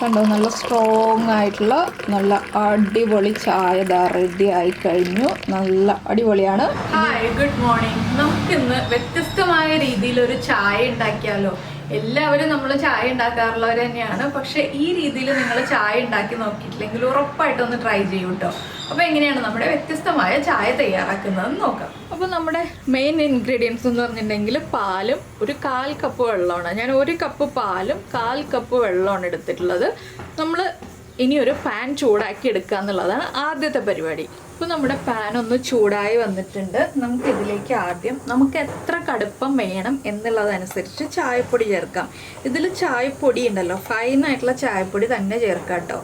കണ്ടോ, നല്ല സ്ട്രോങ് ആയിട്ടുള്ള നല്ല അടിപൊളി ചായ ദാ റെഡി ആയി കഴിഞ്ഞു. നല്ല അടിപൊളിയാണ്. Hi, good morning. നമുക്കിന്ന് വ്യത്യസ്തമായ രീതിയിൽ ഒരു ചായ ഉണ്ടാക്കിയാലോ? എല്ലാവരും നമ്മൾ ചായ ഉണ്ടാക്കാറുള്ളവർ തന്നെയാണ്. പക്ഷെ ഈ രീതിയിൽ നിങ്ങൾ ചായ ഉണ്ടാക്കി നോക്കിയിട്ടില്ലെങ്കിൽ ഉറപ്പായിട്ടൊന്ന് ട്രൈ ചെയ്യൂ കേട്ടോ. അപ്പോൾ എങ്ങനെയാണ് നമ്മുടെ വ്യത്യസ്തമായ ചായ തയ്യാറാക്കുന്നതെന്ന് നോക്കാം. അപ്പോൾ നമ്മുടെ മെയിൻ ഇൻഗ്രീഡിയൻസ് എന്ന് പറഞ്ഞിട്ടുണ്ടെങ്കിൽ പാലും ഒരു 1/4 കപ്പ് വെള്ളമാണ്. ഞാൻ 1 കപ്പ് പാലും 1/4 കപ്പ് വെള്ളമാണ് എടുത്തിട്ടുള്ളത്. നമ്മൾ ഇനി ഒരു പാൻ ചൂടാക്കി എടുക്കുക എന്നുള്ളതാണ് ആദ്യത്തെ പരിപാടി. ഇപ്പോൾ നമ്മുടെ പാൻ ഒന്ന് ചൂടായി വന്നിട്ടുണ്ട്. നമുക്കിതിലേക്ക് ആദ്യം നമുക്ക് എത്ര കടുപ്പം വേണം എന്നുള്ളതനുസരിച്ച് ചായപ്പൊടി ചേർക്കാം. ഇതിൽ ചായപ്പൊടി ഉണ്ടല്ലോ, ഫൈനായിട്ടുള്ള ചായപ്പൊടി തന്നെ ചേർക്കാം കേട്ടോ.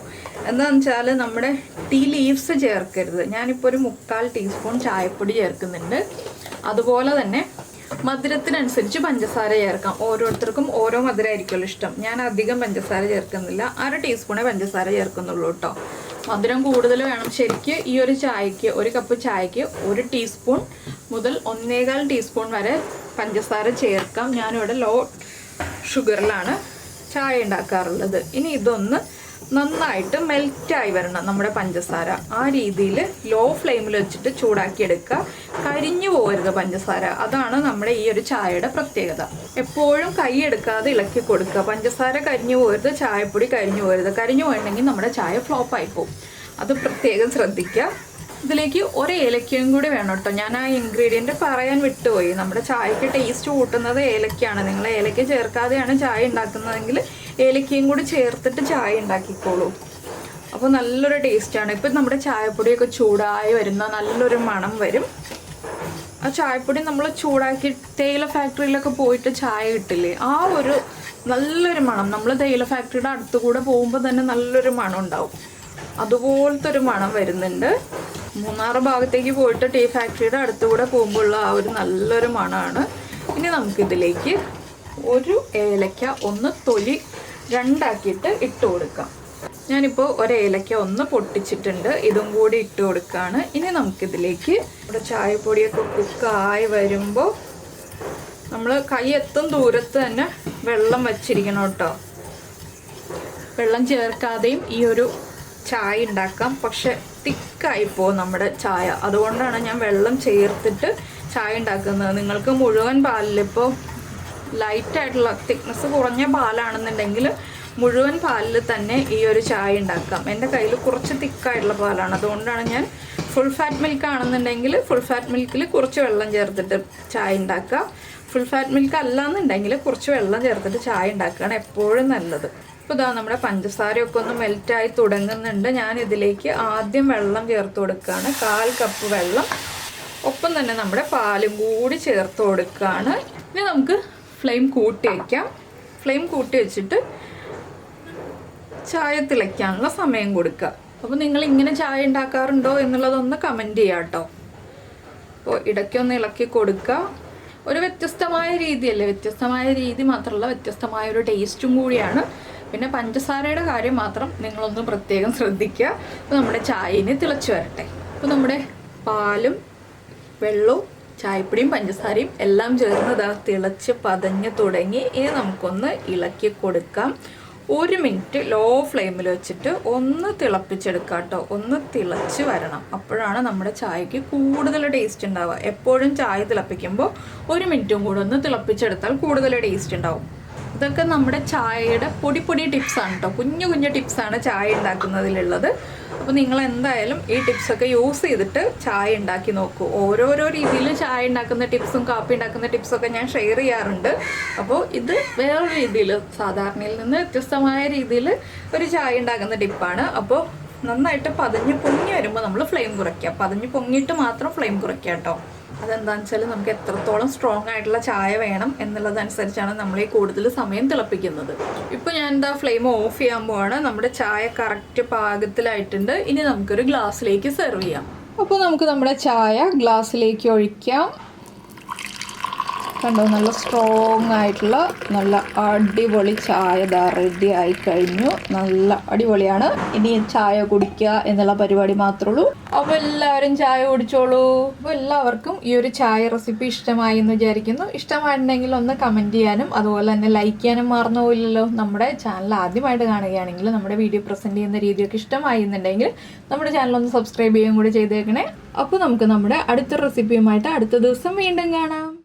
എന്താണെന്ന് വെച്ചാൽ നമ്മുടെ ടീ ലീവ്സ് ചേർക്കരുത്. ഞാനിപ്പോൾ ഒരു 3/4 ടീസ്പൂൺ ചായപ്പൊടി ചേർക്കുന്നുണ്ട്. അതുപോലെ തന്നെ മധുരത്തിനനുസരിച്ച് പഞ്ചസാര ചേർക്കാം. ഓരോരുത്തർക്കും ഓരോ മധുരമായിരിക്കുമല്ലോ ഇഷ്ടം. ഞാൻ അധികം പഞ്ചസാര ചേർക്കുന്നില്ല, 1/2 ടീസ്പൂണേ പഞ്ചസാര ചേർക്കുന്നുള്ളൂ കേട്ടോ. മധുരം കൂടുതൽ വേണം ശരിക്ക്. ഈ ഒരു ചായക്ക്, 1 കപ്പ് ചായക്ക് 1 ടീസ്പൂൺ മുതൽ 1.25 ടീസ്പൂൺ വരെ പഞ്ചസാര ചേർക്കാം. ഞാനിവിടെ ലോ ഷുഗറിലാണ് ചായ ഉണ്ടാക്കാറുള്ളത്. ഇനി ഇതൊന്ന് നന്നായിട്ട് മെൽറ്റായി വരണം നമ്മുടെ പഞ്ചസാര. ആ രീതിയിൽ ലോ ഫ്ലെയിമിൽ വെച്ചിട്ട് ചൂടാക്കിയെടുക്കുക. കരിഞ്ഞു പോകരുത് പഞ്ചസാര. അതാണ് നമ്മുടെ ഈ ഒരു ചായയുടെ പ്രത്യേകത. എപ്പോഴും കൈ എടുക്കാതെ ഇളക്കി കൊടുക്കുക. പഞ്ചസാര കരിഞ്ഞു പോകരുത്, ചായപ്പൊടി കരിഞ്ഞു പോകരുത്. കരിഞ്ഞു പോയിട്ടുണ്ടെങ്കിൽ നമ്മുടെ ചായ ഫ്ലോപ്പായി പോകും. അത് പ്രത്യേകം ശ്രദ്ധിക്കുക. ഇതിലേക്ക് 1 ഏലക്കയും കൂടി വേണം കേട്ടോ. ഞാൻ ആ ഇൻഗ്രീഡിയൻറ്റ് പറയാൻ വിട്ടുപോയി. നമ്മുടെ ചായക്ക് ടേസ്റ്റ് കൂട്ടുന്നത് ഏലക്കയാണ്. നിങ്ങൾ ഏലക്ക ചേർക്കാതെയാണ് ചായ ഉണ്ടാക്കുന്നതെങ്കിൽ ഏലക്കയും കൂടി ചേർത്തിട്ട് ചായ ഉണ്ടാക്കിക്കോളൂ. അപ്പോൾ നല്ലൊരു ടേസ്റ്റാണ്. ഇപ്പം നമ്മുടെ ചായപ്പൊടിയൊക്കെ ചൂടായി വരുന്ന നല്ലൊരു മണം വരും. ആ ചായപ്പൊടി നമ്മൾ ചൂടാക്കി തേയില ഫാക്ടറിയിലൊക്കെ പോയിട്ട് ചായ കിട്ടില്ലേ, ആ ഒരു നല്ലൊരു മണം. നമ്മൾ തേയില ഫാക്ടറിയുടെ അടുത്തുകൂടെ പോകുമ്പോൾ തന്നെ നല്ലൊരു മണം ഉണ്ടാവും. അതുപോലത്തെ ഒരു മണം വരുന്നുണ്ട്. മൂന്നാർ ഭാഗത്തേക്ക് പോയിട്ട് ടീ ഫാക്ടറിയുടെ അടുത്തുകൂടെ പോകുമ്പോഴുള്ള ആ ഒരു നല്ലൊരു മണമാണ്. ഇനി നമുക്കിതിലേക്ക് 1 ഏലക്ക ഒന്ന് തൊലി 2ആക്കിയിട്ട് ഇട്ട് കൊടുക്കാം. ഞാനിപ്പോൾ 1 ഏലക്ക ഒന്ന് പൊട്ടിച്ചിട്ടുണ്ട്. ഇതും കൂടി ഇട്ട് കൊടുക്കുകയാണ്. ഇനി നമുക്കിതിലേക്ക് ഇവിടെ ചായപ്പൊടിയൊക്കെ കുക്കായി വരുമ്പോൾ നമ്മൾ കൈ എത്തും ദൂരത്ത് തന്നെ വെള്ളം വച്ചിരിക്കണം കേട്ടോ. വെള്ളം ചേർക്കാതെയും ഈ ഒരു ചായ ഉണ്ടാക്കാം. പക്ഷെ തിക്കായിപ്പോൾ നമ്മുടെ ചായ. അതുകൊണ്ടാണ് ഞാൻ വെള്ളം ചേർത്തിട്ട് ചായ ഉണ്ടാക്കുന്നത്. നിങ്ങൾക്ക് മുഴുവൻ പാലിൽ, ഇപ്പോൾ ലൈറ്റായിട്ടുള്ള തിക്നെസ് കുറഞ്ഞ പാലാണെന്നുണ്ടെങ്കിൽ മുഴുവൻ പാലിൽ തന്നെ ഈ ഒരു ചായ ഉണ്ടാക്കാം. എൻ്റെ കയ്യിൽ കുറച്ച് തിക്കായിട്ടുള്ള പാലാണ്. അതുകൊണ്ടാണ് ഞാൻ ഫുൾ ഫാറ്റ് മിൽക്ക് ആണെന്നുണ്ടെങ്കിൽ ഫുൾ ഫാറ്റ് മിൽക്കിൽ കുറച്ച് വെള്ളം ചേർത്തിട്ട് ചായ ഉണ്ടാക്കുക. ഫുൾ ഫാറ്റ് മിൽക്ക് അല്ലാന്നുണ്ടെങ്കിൽ കുറച്ച് വെള്ളം ചേർത്തിട്ട് ചായ ഉണ്ടാക്കുകയാണ് എപ്പോഴും നല്ലത്. ഇപ്പോൾ ഇതാ നമ്മുടെ പഞ്ചസാരയൊക്കെ ഒന്ന് മെൽറ്റായി തുടങ്ങുന്നുണ്ട്. ഞാൻ ഇതിലേക്ക് ആദ്യം വെള്ളം ചേർത്ത് കൊടുക്കുകയാണ്. 1/4 കപ്പ് വെള്ളം. ഒപ്പം തന്നെ നമ്മുടെ പാലും കൂടി ചേർത്ത് കൊടുക്കുകയാണ്. ഇനി നമുക്ക് ഫ്ലെയിം കൂട്ടി വയ്ക്കാം. ഫ്ലെയിം കൂട്ടി വെച്ചിട്ട് ചായ തിളയ്ക്കാനുള്ള സമയം കൊടുക്കുക. അപ്പോൾ നിങ്ങൾ ഇങ്ങനെ ചായ ഉണ്ടാക്കാറുണ്ടോ എന്നുള്ളതൊന്ന് കമൻറ്റ് ചെയ്യാം കേട്ടോ. അപ്പോൾ ഇടയ്ക്കൊന്ന് ഇളക്കി കൊടുക്കുക. ഒരു വ്യത്യസ്തമായ രീതിയല്ലേ, വ്യത്യസ്തമായ രീതി മാത്രമല്ല വ്യത്യസ്തമായ ഒരു ടേസ്റ്റും കൂടിയാണ്. പിന്നെ പഞ്ചസാരയുടെ കാര്യം മാത്രം നിങ്ങളൊന്ന് പ്രത്യേകം ശ്രദ്ധിക്കുക. അപ്പോൾ നമ്മുടെ ചായനെ തിളച്ച് വരട്ടെ. അപ്പോൾ നമ്മുടെ പാലും വെള്ളവും ചായപ്പൊടിയും പഞ്ചസാരയും എല്ലാം ചേർന്ന് തിളച്ച് പതഞ്ഞ് തുടങ്ങി. ഇനി നമുക്കൊന്ന് ഇളക്കി കൊടുക്കാം. 1 മിനിറ്റ് ലോ ഫ്ലെയിമിൽ വെച്ചിട്ട് ഒന്ന് തിളപ്പിച്ചെടുക്കാം കേട്ടോ. ഒന്ന് തിളച്ച് വരണം. അപ്പോഴാണ് നമ്മുടെ ചായക്ക് കൂടുതൽ ടേസ്റ്റ് ഉണ്ടാവുക. എപ്പോഴും ചായ തിളപ്പിക്കുമ്പോൾ 1 മിനിറ്റും കൂടെ ഒന്ന് തിളപ്പിച്ചെടുത്താൽ കൂടുതൽ ടേസ്റ്റ് ഉണ്ടാവും. ഇതൊക്കെ നമ്മുടെ ചായയുടെ പൊടി ടിപ്സാണ് കേട്ടോ. കുഞ്ഞു ടിപ്സാണ് ചായ ഉണ്ടാക്കുന്നതിലുള്ളത്. അപ്പോൾ നിങ്ങൾ എന്തായാലും ഈ ടിപ്സൊക്കെ യൂസ് ചെയ്തിട്ട് ചായ ഉണ്ടാക്കി നോക്കൂ. ഓരോരോ രീതിയിൽ ചായ ഉണ്ടാക്കുന്ന ടിപ്സും കാപ്പി ഉണ്ടാക്കുന്ന ടിപ്സൊക്കെ ഞാൻ ഷെയർ ചെയ്യാറുണ്ട്. അപ്പോൾ ഇത് വേറൊരു രീതിയിൽ, സാധാരണയിൽ നിന്ന് വ്യത്യസ്തമായ രീതിയിൽ ഒരു ചായ ഉണ്ടാക്കുന്ന ടിപ്പാണ്. അപ്പോൾ നന്നായിട്ട് പതഞ്ഞ് പൊങ്ങി വരുമ്പോൾ നമ്മൾ ഫ്ലെയിം കുറയ്ക്കുക. പതഞ്ഞ് പൊങ്ങിയിട്ട് മാത്രം ഫ്ലെയിം കുറയ്ക്കുക കേട്ടോ. അതെന്താണെന്ന് വെച്ചാൽ നമുക്ക് എത്രത്തോളം സ്ട്രോങ് ആയിട്ടുള്ള ചായ വേണം എന്നുള്ളതനുസരിച്ചാണ് നമ്മൾ ഈ കൂടുതൽ സമയം തിളപ്പിക്കുന്നത്. ഇപ്പോൾ ഞാൻ എന്താ ഫ്ലെയിം ഓഫ് ചെയ്യാൻ പോവാണ്. നമ്മുടെ ചായ കറക്റ്റ് പാകത്തിലായിട്ടുണ്ട്. ഇനി നമുക്കൊരു ഗ്ലാസ്സിലേക്ക് സെർവ് ചെയ്യാം. അപ്പോൾ നമുക്ക് നമ്മുടെ ചായ ഗ്ലാസ്സിലേക്ക് ഒഴിക്കാം. കണ്ടോ, നല്ല സ്ട്രോങ് ആയിട്ടുള്ള നല്ല അടിപൊളി ചായ ദാ റെഡി ആയി കഴിഞ്ഞു. നല്ല അടിപൊളിയാണ്. ഇനി ചായ കുടിക്കുക എന്നുള്ള പരിപാടി മാത്രമേ ഉള്ളൂ. അപ്പോൾ എല്ലാവരും ചായ കുടിച്ചോളൂ. അപ്പോൾ എല്ലാവർക്കും ഈ ഒരു ചായ റെസിപ്പി ഇഷ്ടമായി എന്ന് വിചാരിക്കുന്നു. ഇഷ്ടമായിട്ടുണ്ടെങ്കിൽ ഒന്ന് കമൻറ്റ് ചെയ്യാനും അതുപോലെ തന്നെ ലൈക്ക് ചെയ്യാനും മറന്നു പോയില്ലല്ലോ. നമ്മുടെ ചാനൽ ആദ്യമായിട്ട് കാണുകയാണെങ്കിൽ നമ്മുടെ വീഡിയോ പ്രസൻറ്റ് ചെയ്യുന്ന രീതിയൊക്കെ ഇഷ്ടമായി എന്നുണ്ടെങ്കിൽ നമ്മുടെ ചാനൽ ഒന്ന് സബ്സ്ക്രൈബ് ചെയ്യുകയും കൂടി ചെയ്തേക്കണേ. അപ്പോൾ നമുക്ക് നമ്മുടെ അടുത്ത റെസിപ്പിയുമായിട്ട് അടുത്ത ദിവസം വീണ്ടും കാണാം.